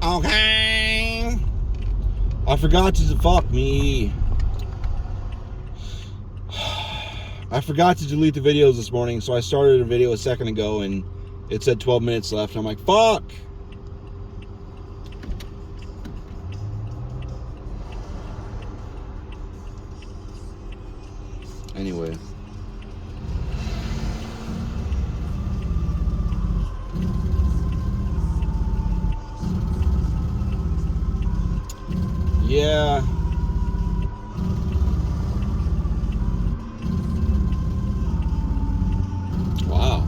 Okay. I forgot to fuck me. I forgot to delete the videos this morning, so I started a video a second ago and it said 12 minutes left. I'm like, fuck. Anyway. Yeah. Wow.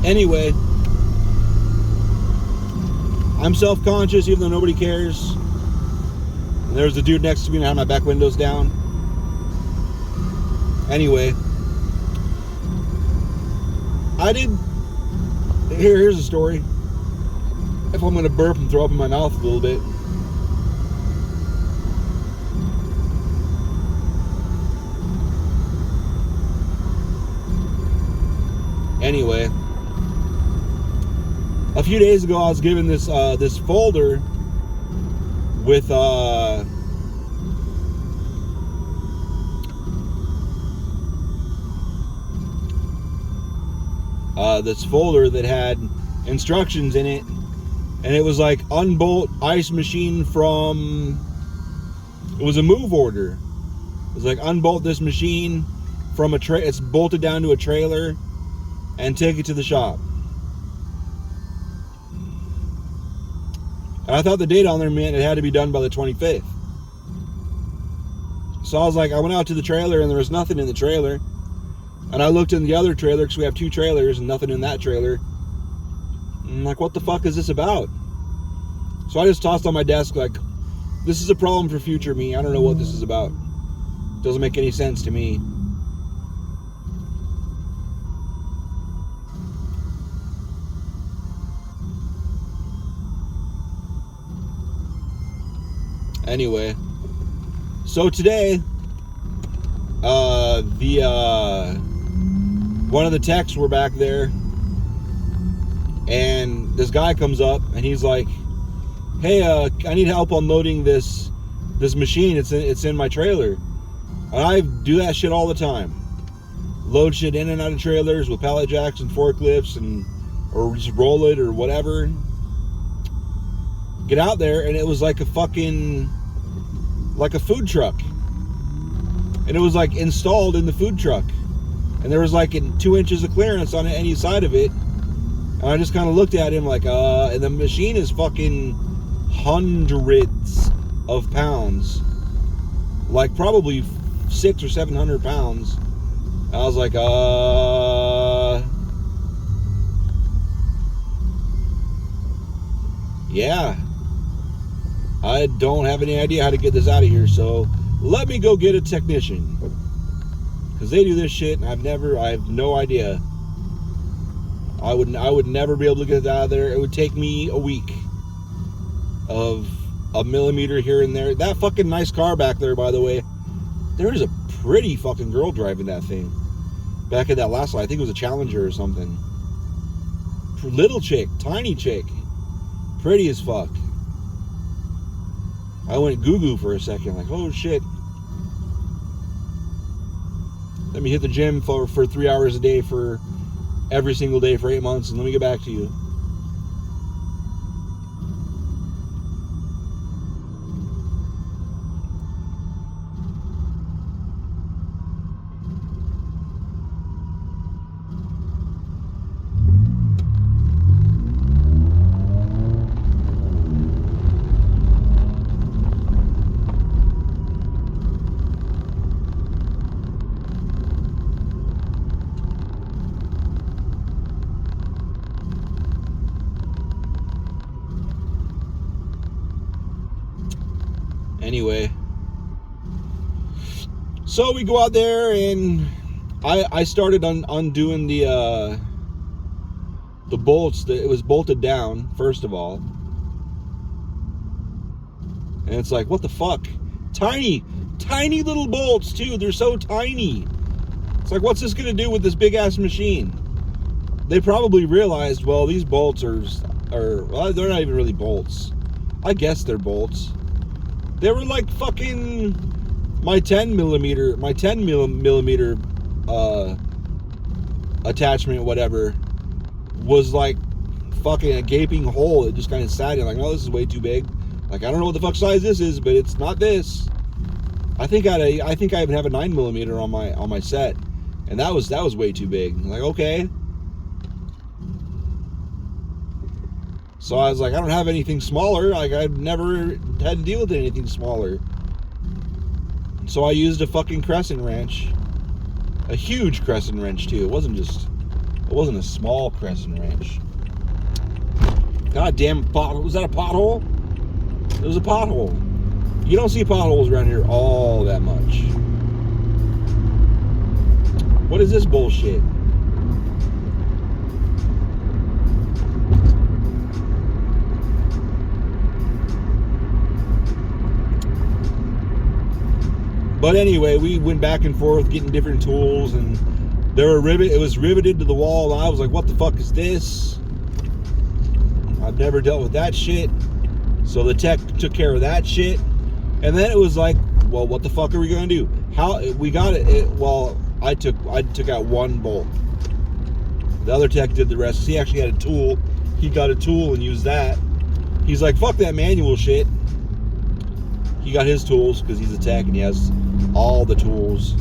Anyway, I'm self-conscious even though nobody cares. And there's a dude next to me and I had my back windows down. Anyway, here's a story. If I'm going to burp and throw up in my mouth a little bit. Anyway, a few days ago I was given this this folder with this folder that had instructions in it, and it was like unbolt ice machine from, it was a move order. It was like unbolt this machine from a it's bolted down to a trailer and take it to the shop. And I thought the date on there meant it had to be done by the 25th. So I was like, I went out to the trailer and there was nothing in the trailer. And I looked in the other trailer because we have two trailers and nothing in that trailer. And I'm like, what the fuck is this about? So I just tossed on my desk like, this is a problem for future me. I don't know what this is about. Doesn't make any sense to me. Anyway, so today, one of the techs were back there, and this guy comes up and he's like, "Hey, I need help unloading this machine. It's in my trailer." And I do that shit all the time. Load shit in and out of trailers with pallet jacks and forklifts, or just roll it or whatever. Get out there, and it was like a fucking, like a food truck. And it was like installed in the food truck. And there was like 2 inches of clearance on any side of it. And I just kind of looked at him like, and the machine is fucking hundreds of pounds. Like probably 600 or 700 pounds. And I was like, yeah. I don't have any idea how to get this out of here, so let me go get a technician. Because they do this shit, and I have no idea. I would never be able to get it out of there. It would take me a week of a millimeter here and there. That fucking nice car back there, by the way, there is a pretty fucking girl driving that thing. Back in that last one, I think it was a Challenger or something. Little chick, tiny chick. Pretty as fuck. I went goo-goo for a second, like, oh shit. Let me hit the gym for 3 hours a day for every single day for 8 months, and let me get back to you. Anyway, so we go out there and I started undoing the bolts. It was bolted down, first of all. And it's like, what the fuck? Tiny little bolts, too. They're so tiny. It's like, what's this going to do with this big-ass machine? They probably realized, well, these bolts are well, they're not even really bolts. I guess they're bolts. They were like fucking my 10 millimeter attachment, whatever, was like fucking a gaping hole. It just kind of sat in, like, oh, this is way too big. Like, I don't know what the fuck size this is, but it's not this. I think I even have a 9 millimeter on my set, and that was way too big. Like, okay. So I was like, I don't have anything smaller. Like, I've never had to deal with anything smaller. So I used a fucking crescent wrench, a huge crescent wrench too. It wasn't a small crescent wrench. God damn pothole! Was that a pothole? It was a pothole. You don't see potholes around here all that much. What is this bullshit? But anyway, we went back and forth getting different tools, and it was riveted to the wall, and I was like, what the fuck is this? I've never dealt with that shit. So the tech took care of that shit. And then it was like, well, what the fuck are we going to do? How we got it? Well, I took out one bolt. The other tech did the rest. He actually had a tool. He got a tool and used that. He's like, fuck that manual shit. He got his tools because he's a tech and he has all the tools.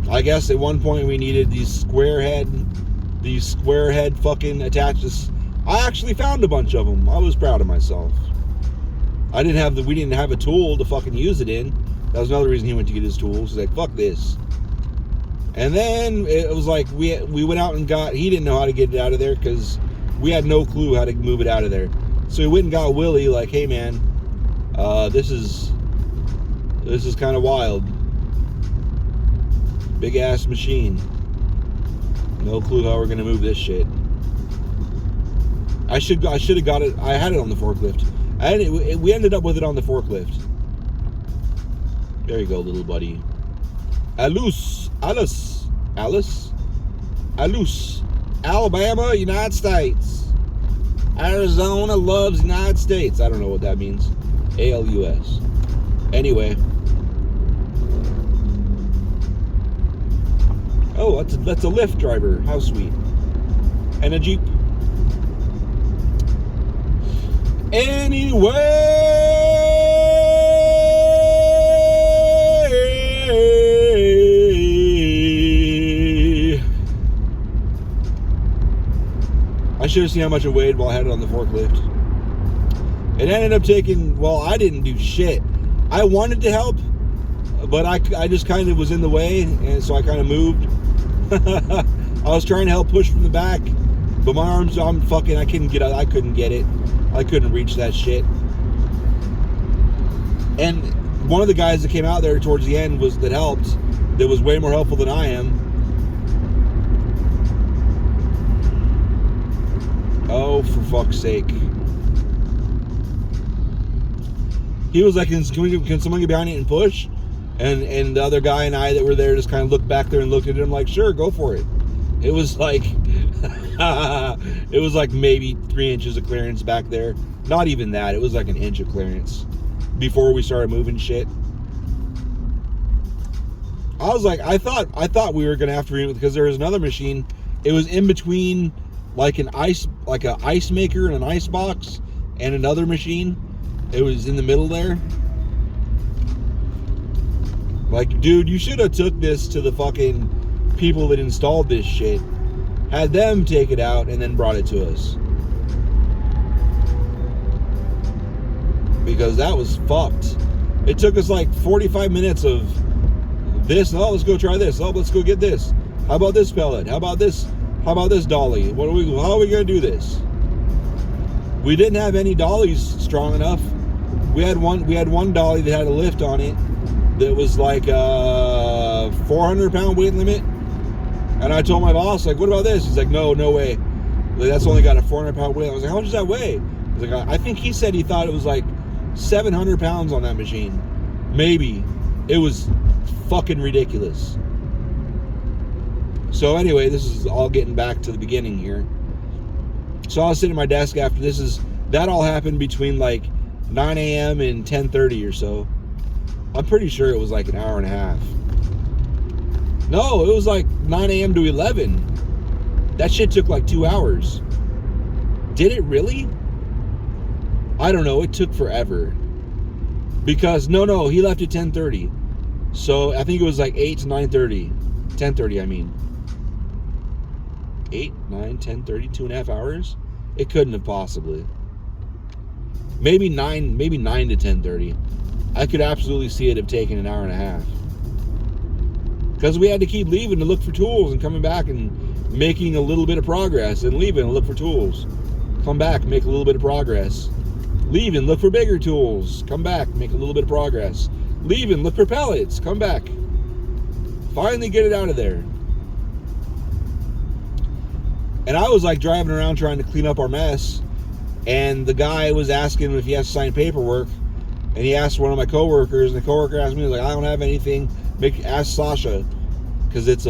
I guess at one point we needed these square head fucking attachments. I actually found a bunch of them. I was proud of myself. We didn't have a tool to fucking use it in. That was another reason he went to get his tools. He's like, fuck this. And then it was like we went out and he didn't know how to get it out of there because we had no clue how to move it out of there. So he went and got Willie, like, hey man, this is kind of wild. Big ass machine. No clue how we're gonna move this shit. I should have got it. I had it on the forklift. We ended up with it on the forklift. There you go, little buddy. Alice, Alabama, United States. Arizona loves United States. I don't know what that means. ALUS. Anyway. Oh, that's a Lyft driver. How sweet. And a Jeep. Anyway, I should have seen how much it weighed while I had it on the forklift. It ended up taking, well, I didn't do shit. I wanted to help, but I just kind of was in the way, and so I kind of moved. I was trying to help push from the back, but my arms, I couldn't get it. I couldn't reach that shit. And one of the guys that came out there towards the end that helped, that was way more helpful than I am. Oh, for fuck's sake. He was like, can someone get behind it and push? And the other guy and I that were there just kind of looked back there and looked at him like, sure, go for it. It was like, it was like maybe 3 inches of clearance back there. Not even that. It was like an inch of clearance before we started moving shit. I was like, I thought we were gonna have to remove it because there was another machine. It was in between like an ice maker and an ice box and another machine. It was in the middle there. Like, dude, you should have took this to the fucking people that installed this shit, had them take it out, and then brought it to us. Because that was fucked. It took us like 45 minutes of this. Oh, let's go try this. Oh, let's go get this. How about this pellet? How about this? How about this dolly? How are we gonna do this? We didn't have any dollies strong enough. We had one dolly that had a lift on it that was like a 400-pound weight limit. And I told my boss, like, what about this? He's like, no way. Like, that's only got a 400-pound weight. I was like, how much does that weigh? He's like, I think he said he thought it was like 700 pounds on that machine. Maybe. It was fucking ridiculous. So anyway, this is all getting back to the beginning here. So I was sitting at my desk after that all happened between like 9 a.m. and 10:30 or so. I'm pretty sure it was like an hour and a half. No, it was like 9 a.m. to 11. That shit took like 2 hours. Did it really? I don't know. It took forever. Because, no, he left at 10:30. So I think it was like 8 to 9:30. 10:30, I mean. 8, 9, 10:30, 2.5 hours? It couldn't have possibly. Maybe 9 to 10:30. I could absolutely see it have taken an hour and a half. Because we had to keep leaving to look for tools and coming back and making a little bit of progress and leaving and look for tools. Come back, make a little bit of progress. Leave and look for bigger tools. Come back, make a little bit of progress. Leave and look for pellets. Come back. Finally get it out of there. And I was like driving around trying to clean up our mess. And the guy was asking if he has to sign paperwork. And he asked one of my coworkers. And the coworker asked me, like, I don't have anything. Ask Sasha. Because it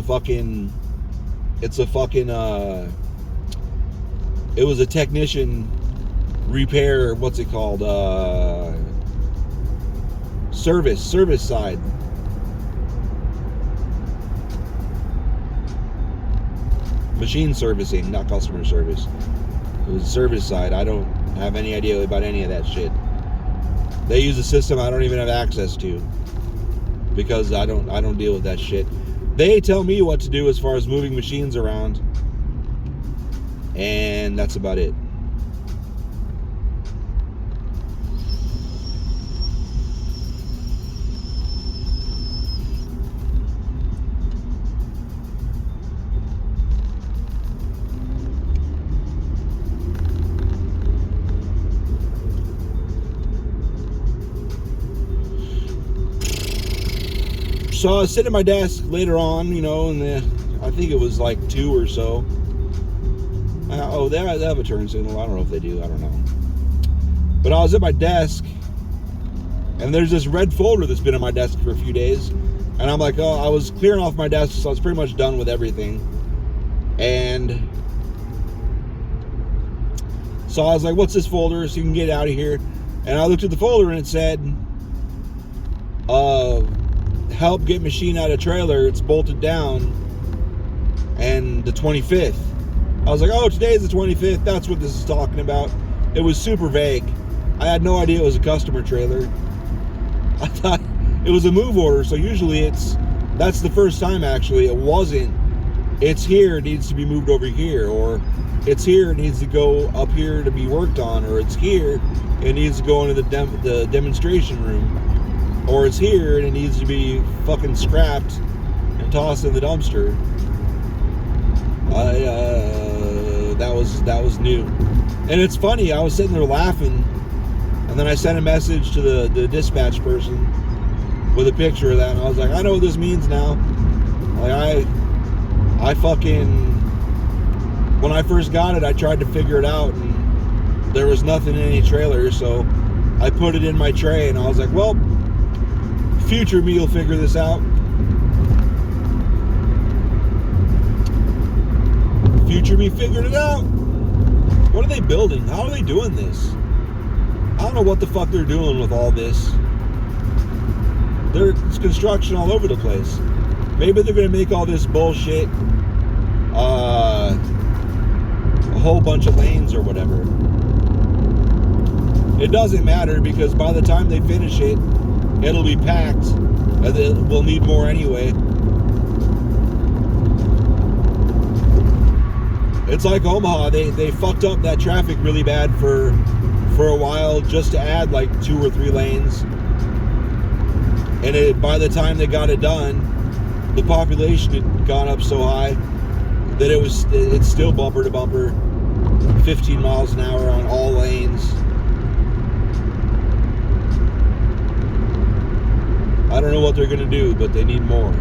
was a technician repair, what's it called? Service side. Machine servicing, not customer service. It was service side. I don't have any idea about any of that shit. They use a system I don't even have access to because I don't deal with that shit. They tell me what to do as far as moving machines around, and that's about it. So I was sitting at my desk later on, and I think it was like 2 or so. They have a turn signal. I don't know if they do. I don't know. But I was at my desk, and there's this red folder that's been on my desk for a few days. And I'm like, I was clearing off my desk, so I was pretty much done with everything. And so I was like, what's this folder? So you can get it out of here. And I looked at the folder, and it said, help get machine out of trailer. It's bolted down. And the 25th. I was like, oh, today's the 25th. That's what this is talking about. It was super vague. I had no idea it was a customer trailer. I thought it was a move order. So usually that's the first time actually. It wasn't. It's here. It needs to be moved over here. Or it's here. It needs to go up here to be worked on. Or it's here. It needs to go into the demonstration room. Or it's here and it needs to be fucking scrapped and tossed in the dumpster. That was new. And it's funny, I was sitting there laughing, and then I sent a message to the dispatch person with a picture of that, and I was like, I know what this means now. Like I fucking, when I first got it, I tried to figure it out, and there was nothing in any trailer, so I put it in my tray, and I was like, well, future me will figure this out. Future me figured it out. What are they building? How are they doing this? I don't know what the fuck they're doing with all this. There's construction all over the place. Maybe they're going to make all this bullshit a whole bunch of lanes or whatever. It doesn't matter because by the time they finish it, it'll be packed and we'll need more anyway. It's like Omaha. They fucked up that traffic really bad for a while just to add like 2 or 3 lanes. And by the time they got it done, the population had gone up so high that it's still bumper to bumper, 15 miles an hour on all lanes. I don't know what they're going to do, but they need more.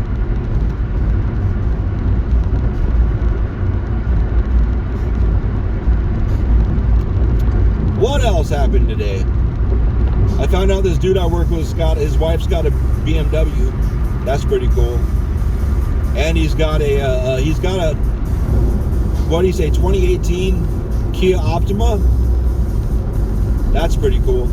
What else happened today? I found out this dude I work with his wife's got a BMW. That's pretty cool. And he's got a what do you say, 2018 Kia Optima? That's pretty cool.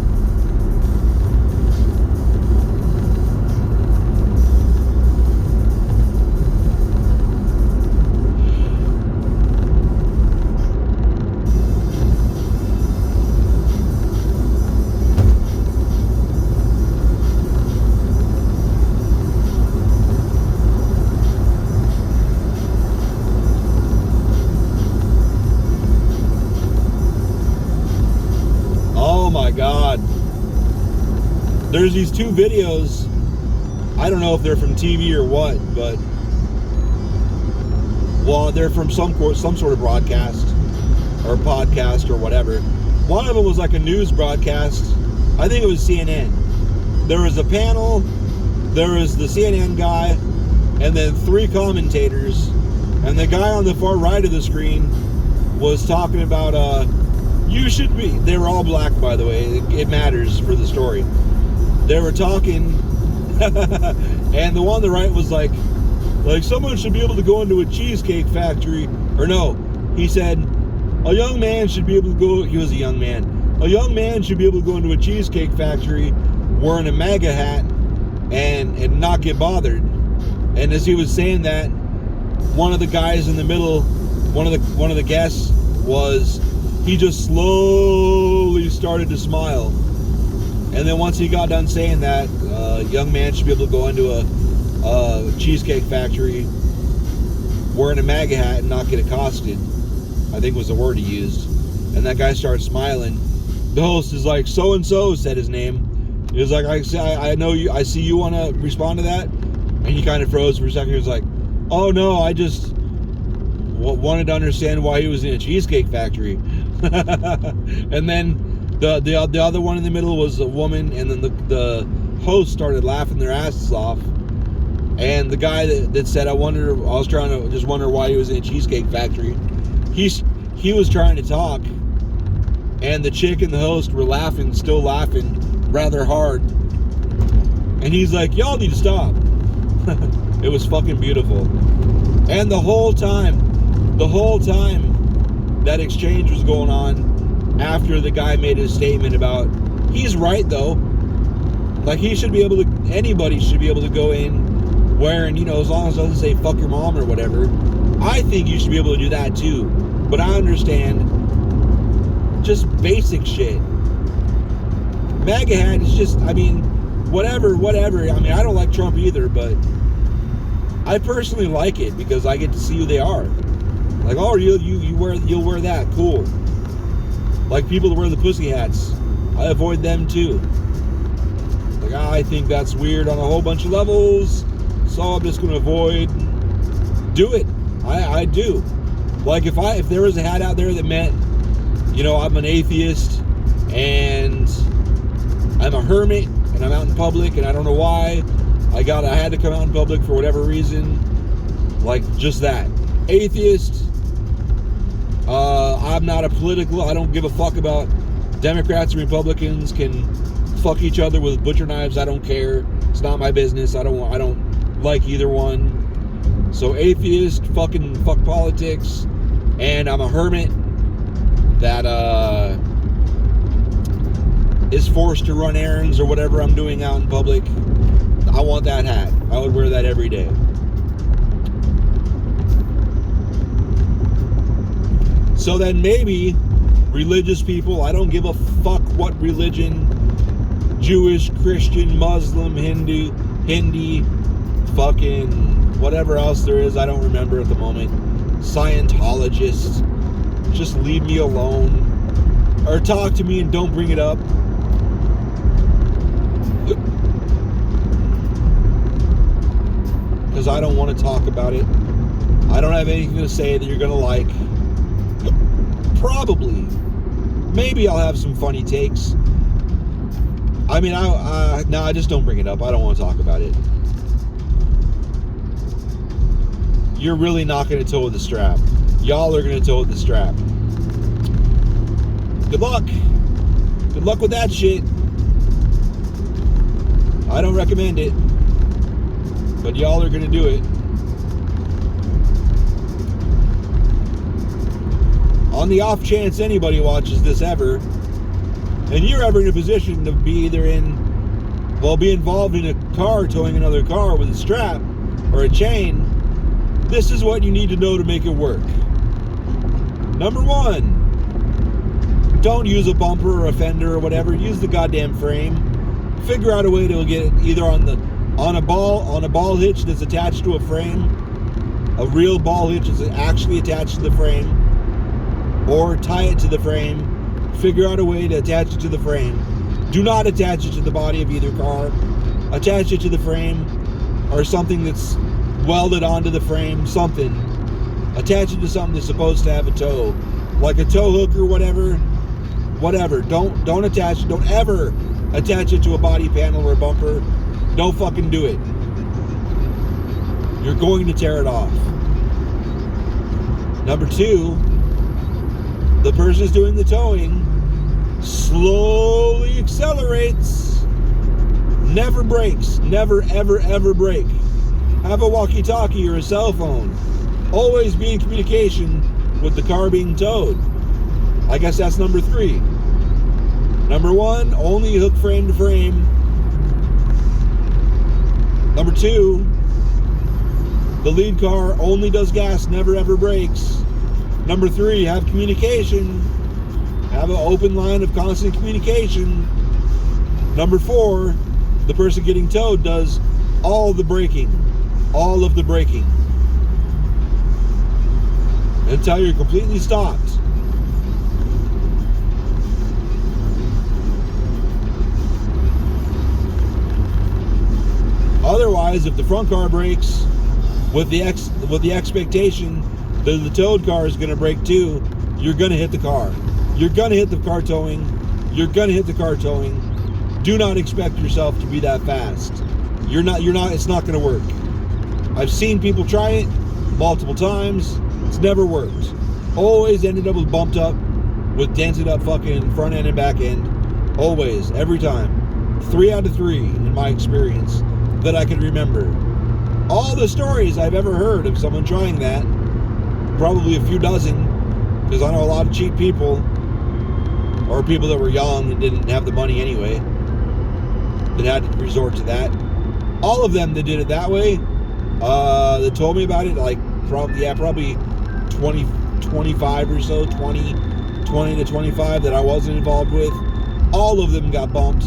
God, there's these two videos. I don't know if they're from TV or what, but well, they're from some sort of broadcast or podcast or whatever. One of them was like a news broadcast. I think it was CNN. There was a panel, there was the CNN guy, and then three commentators. And the guy on the far right of the screen was talking about you should be. They were all black, by the way. It matters for the story. They were talking, and the one on the right was like someone should be able to go into a cheesecake factory. Or no, he said, a young man should be able to go. He was a young man. A young man should be able to go into a cheesecake factory wearing a MAGA hat and not get bothered. And as he was saying that, one of the guys in the middle, one of the guests was. He just slowly started to smile. And then once he got done saying that, a young man should be able to go into a cheesecake factory wearing a MAGA hat and not get accosted, I think was the word he used. And that guy started smiling. The host is like, so-and-so said his name. He was like, I know you, I see you want to respond to that. And he kind of froze for a second. He was like, oh no, I just wanted to understand why he was in a cheesecake factory. And then the other one in the middle was a woman, and then the host started laughing their asses off. And the guy that said, I was trying to just wonder why he was in a cheesecake factory. He was trying to talk, and the chick and the host were laughing, still laughing rather hard. And he's like, y'all need to stop. It was fucking beautiful. And the whole time that exchange was going on, after the guy made his statement about, he's right though, like anybody should be able to go in wearing, as long as it doesn't say fuck your mom or whatever. I think you should be able to do that too. But I understand just basic shit. MAGA hat is just, whatever. I don't like Trump either, but I personally like it because I get to see who they are. Like, oh, you'll wear that, cool. Like people that wear the pussy hats, I avoid them too. Like, I think that's weird on a whole bunch of levels, so I'm just gonna avoid. Do it. I do. Like if there was a hat out there that meant, I'm an atheist and I'm a hermit and I'm out in public and I don't know why I had to come out in public for whatever reason, like just that. Atheist. I'm not a political. I don't give a fuck about Democrats and Republicans can fuck each other with butcher knives. I don't care. It's not my business. I don't like either one. So atheist, fuck politics, and I'm a hermit that is forced to run errands or whatever I'm doing out in public. I want that hat. I would wear that every day. So then maybe religious people, I don't give a fuck what religion, Jewish, Christian, Muslim, Hindu, Hindi, fucking whatever else there is, I don't remember at the moment. Scientologists, just leave me alone. Or talk to me and don't bring it up. Because I don't want to talk about it. I don't have anything to say that you're going to like. Probably. Maybe I'll have some funny takes. I mean, no, I just don't bring it up. I don't want to talk about it. You're really not going to tow with the strap. Y'all are going to tow with the strap. Good luck. Good luck with that shit. I don't recommend it, but y'all are going to do it. On the off chance anybody watches this ever, and you're ever in a position to be either be involved in a car towing another car with a strap or a chain, this is what you need to know to make it work. Number one, don't use a bumper or a fender or whatever. Use the goddamn frame. Figure out a way to get it either on a ball hitch that's attached to a frame, a real ball hitch is actually attached to the frame, or tie it to the frame. Figure out a way to attach it to the frame. Do not attach it to the body of either car. Attach it to the frame or something that's welded onto the frame, something. Attach it to something that's supposed to have a tow, like a tow hook or whatever. Don't attach it. Don't ever attach it to a body panel or a bumper. Don't fucking do it. You're going to tear it off. Number two, the person who's doing the towing slowly accelerates, never brakes, never ever ever brake. Have a walkie-talkie or a cell phone. Always be in communication with the car being towed. I guess that's number three. Number one, only hook frame to frame. Number two, the lead car only does gas, never ever brakes. Number three, have communication. Have an open line of constant communication. Number four, the person getting towed does all the braking. All of the braking. Until you're completely stopped. Otherwise, if the front car brakes with the expectation that the towed car is going to brake too, you're going to hit the car. You're going to hit the car towing. You're going to hit the car towing. Do not expect yourself to be that fast. You're not, it's not going to work. I've seen people try it multiple times. It's never worked. Always ended up with bumped up, with dented up fucking front end and back end. Always, every time. 3 out of 3 in my experience that I can remember. All the stories I've ever heard of someone trying that, probably a few dozen, because I know a lot of cheap people, or people that were young and didn't have the money anyway, that had to resort to that. All of them that did it that way, that told me about it, like probably 20, 25 or so, 20 to 25 that I wasn't involved with, all of them got bumped.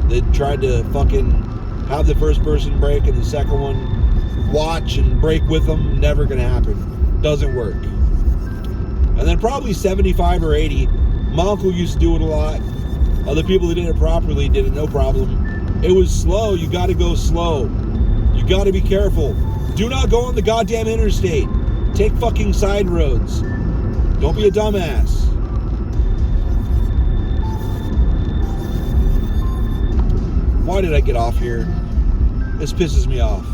They tried to fucking have the first person brake and the second one watch and brake with them. Never gonna happen. Doesn't work. And then probably 75 or 80, my uncle used to do it a lot. Other people that did it properly did it no problem. It was slow. You got to go slow. You got to be careful. Do not go on the goddamn interstate. Take fucking side roads. Don't be a dumbass. Why did I get off here? This pisses me off.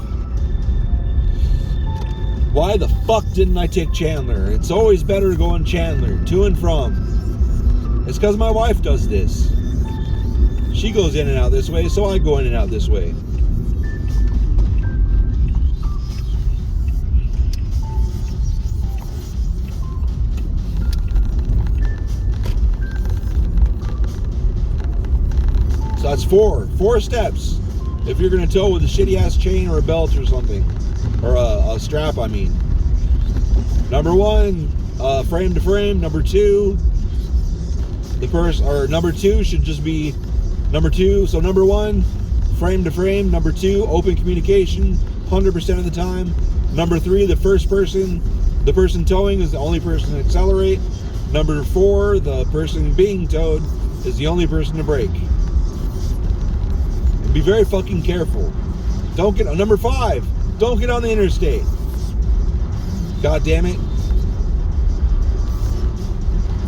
Why the fuck didn't I take Chandler? It's always better to go on Chandler, to and from. It's because my wife does this. She goes in and out this way, so I go in and out this way. So that's four steps. If you're going to tow with a shitty ass chain or a belt or something, or a strap, I mean. Number one, frame to frame. Number two, number two should just be number two. So number one, frame to frame. Number two, open communication 100% of the time. Number three, the person towing is the only person to accelerate. Number four, the person being towed is the only person to brake. Be very fucking careful. Don't get, number five, don't get on the interstate. God damn it.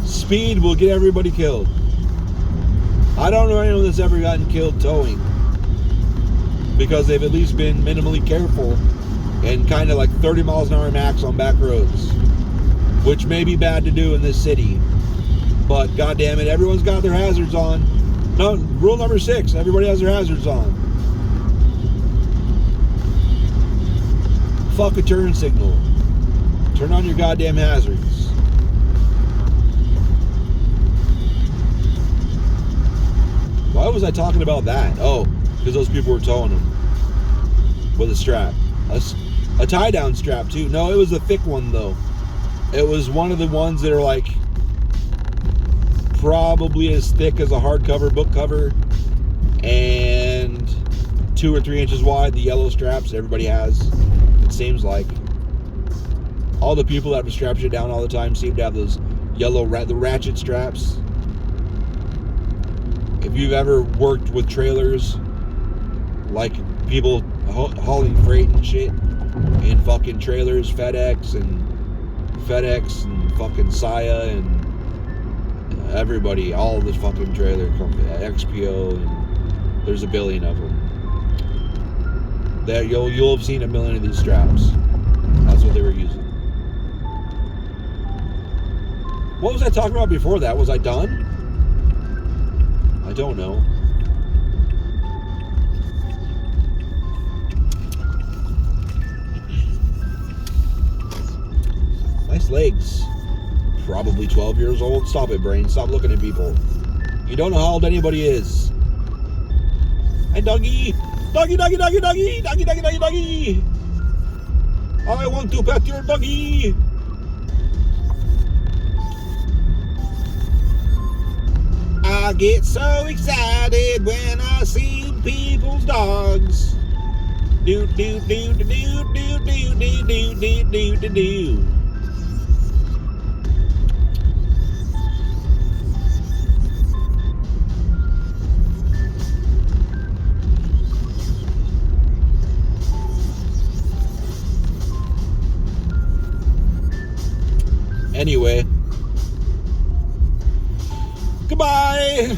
Speed will get everybody killed. I don't know anyone that's ever gotten killed towing, because they've at least been minimally careful and kind of like 30 miles an hour max on back roads, which may be bad to do in this city. But goddamn it, everyone's got their hazards on. No, rule number 6: everybody has their hazards on. Fuck a turn signal. Turn on your goddamn hazards. Why was I talking about that? Oh, because those people were towing them with a strap. A tie-down strap, too. No, it was a thick one, though. It was one of the ones that are like probably as thick as a hardcover book cover and 2 or 3 inches wide. The yellow straps everybody has, it seems like. All the people that have strap shit down all the time seem to have those yellow the ratchet straps. If you've ever worked with trailers, like people hauling freight and shit in fucking trailers, FedEx and fucking Saya and everybody, all the fucking trailer company, XPO, and there's a billion of them. There, you'll have seen a million of these straps. That's what they were using. What was I talking about before that? Was I done? I don't know. Nice legs. Probably 12 years old. Stop it, brain. Stop looking at people. You don't know how old anybody is. Hey, doggy. Doggy, doggy, doggy, doggy. Doggy, doggy, doggy, doggy. I want to pet your doggy. I get so excited when I see people's dogs. Do, do, do, do, do, do, do, do, do, do, do, do. Anyway, goodbye.